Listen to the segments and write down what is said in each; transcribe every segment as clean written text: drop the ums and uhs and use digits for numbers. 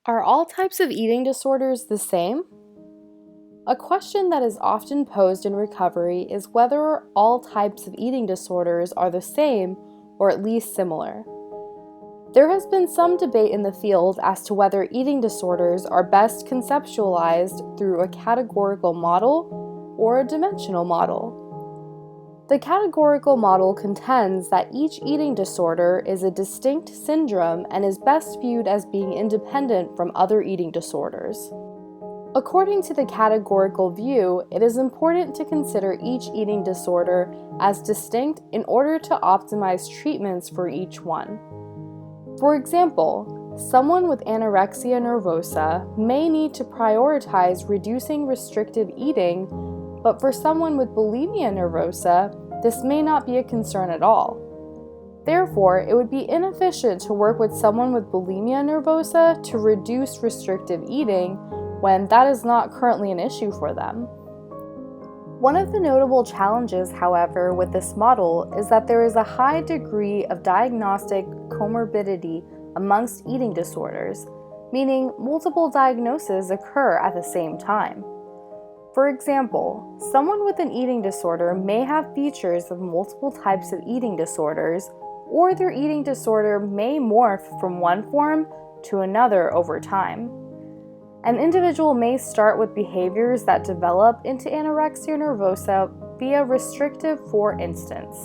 Are all types of eating disorders the same? A question that is often posed in recovery is whether all types of eating disorders are the same or at least similar. There has been some debate in the field as to whether eating disorders are best conceptualized through a categorical model or a dimensional model. The categorical model contends that each eating disorder is a distinct syndrome and is best viewed as being independent from other eating disorders. According to the categorical view, it is important to consider each eating disorder as distinct in order to optimize treatments for each one. For example, someone with anorexia nervosa may need to prioritize reducing restrictive eating, but for someone with bulimia nervosa, this may not be a concern at all. Therefore, it would be inefficient to work with someone with bulimia nervosa to reduce restrictive eating when that is not currently an issue for them. One of the notable challenges, however, with this model is that there is a high degree of diagnostic comorbidity amongst eating disorders, meaning multiple diagnoses occur at the same time. For example, someone with an eating disorder may have features of multiple types of eating disorders, or their eating disorder may morph from one form to another over time. An individual may start with behaviors that develop into anorexia nervosa via restrictive, for instance.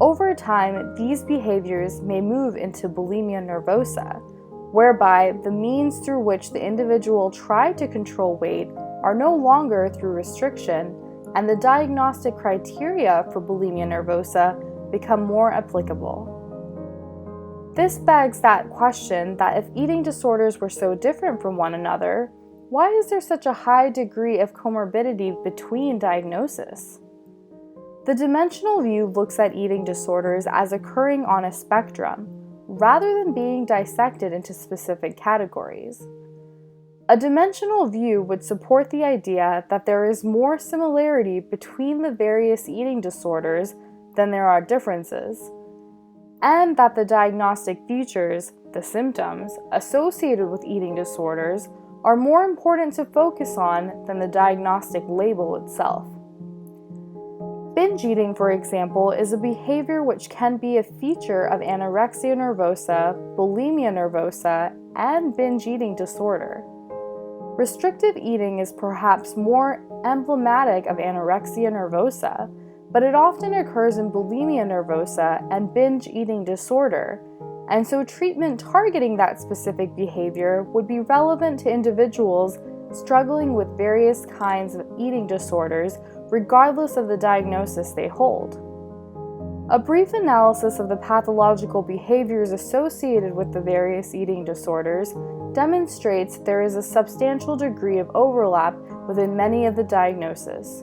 Over time, these behaviors may move into bulimia nervosa, whereby the means through which the individual tried to control weight are no longer through restriction, and the diagnostic criteria for bulimia nervosa become more applicable. This begs that question that if eating disorders were so different from one another, why is there such a high degree of comorbidity between diagnoses? The dimensional view looks at eating disorders as occurring on a spectrum, rather than being dissected into specific categories. A dimensional view would support the idea that there is more similarity between the various eating disorders than there are differences, and that the diagnostic features, the symptoms, associated with eating disorders are more important to focus on than the diagnostic label itself. Binge eating, for example, is a behavior which can be a feature of anorexia nervosa, bulimia nervosa, and binge eating disorder. Restrictive eating is perhaps more emblematic of anorexia nervosa, but it often occurs in bulimia nervosa and binge eating disorder, and so treatment targeting that specific behavior would be relevant to individuals struggling with various kinds of eating disorders, regardless of the diagnosis they hold. A brief analysis of the pathological behaviors associated with the various eating disorders demonstrates there is a substantial degree of overlap within many of the diagnoses.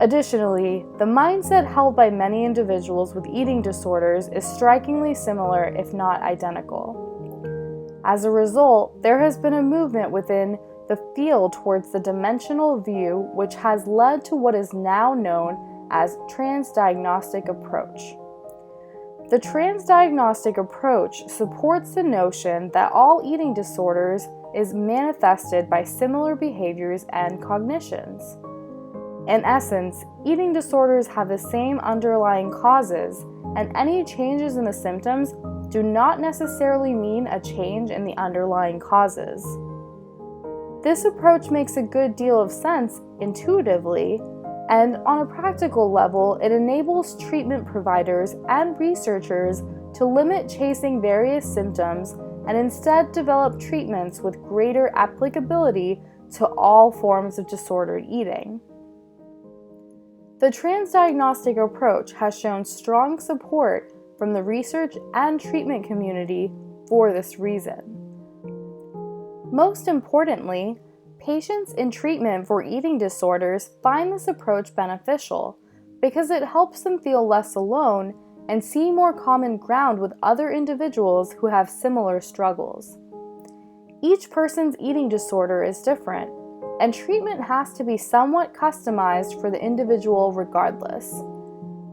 Additionally, the mindset held by many individuals with eating disorders is strikingly similar, if not identical. As a result, there has been a movement within the field towards the dimensional view, which has led to what is now known as transdiagnostic approach. The transdiagnostic approach supports the notion that all eating disorders is manifested by similar behaviors and cognitions. In essence, eating disorders have the same underlying causes, and any changes in the symptoms do not necessarily mean a change in the underlying causes. This approach makes a good deal of sense intuitively, and on a practical level, it enables treatment providers and researchers to limit chasing various symptoms and instead develop treatments with greater applicability to all forms of disordered eating. The transdiagnostic approach has shown strong support from the research and treatment community for this reason. Most importantly, patients in treatment for eating disorders find this approach beneficial because it helps them feel less alone and see more common ground with other individuals who have similar struggles. Each person's eating disorder is different, and treatment has to be somewhat customized for the individual regardless.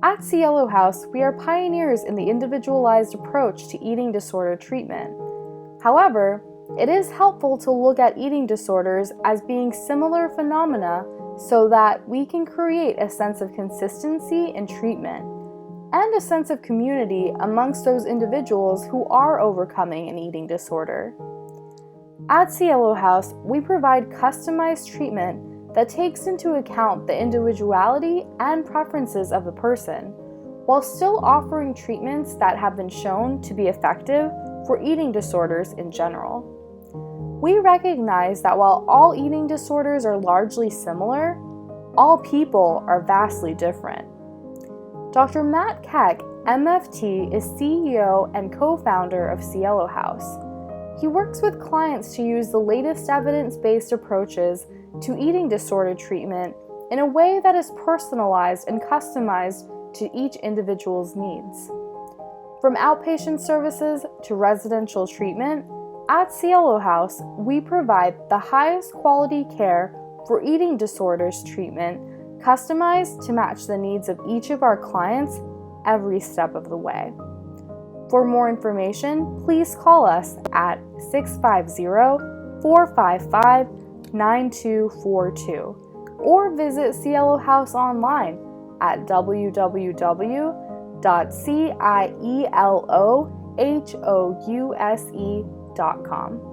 At Cielo House, we are pioneers in the individualized approach to eating disorder treatment. However, it is helpful to look at eating disorders as being similar phenomena so that we can create a sense of consistency in treatment and a sense of community amongst those individuals who are overcoming an eating disorder. At Cielo House, we provide customized treatment that takes into account the individuality and preferences of the person, while still offering treatments that have been shown to be effective for eating disorders in general. We recognize that while all eating disorders are largely similar, all people are vastly different. Dr. Matt Keck, MFT, is CEO and co-founder of Cielo House. He works with clients to use the latest evidence-based approaches to eating disorder treatment in a way that is personalized and customized to each individual's needs. From outpatient services to residential treatment, at Cielo House, we provide the highest quality care for eating disorders treatment, customized to match the needs of each of our clients every step of the way. For more information, please call us at 650-455-9242 or visit Cielo House online at www.cielohouse.com.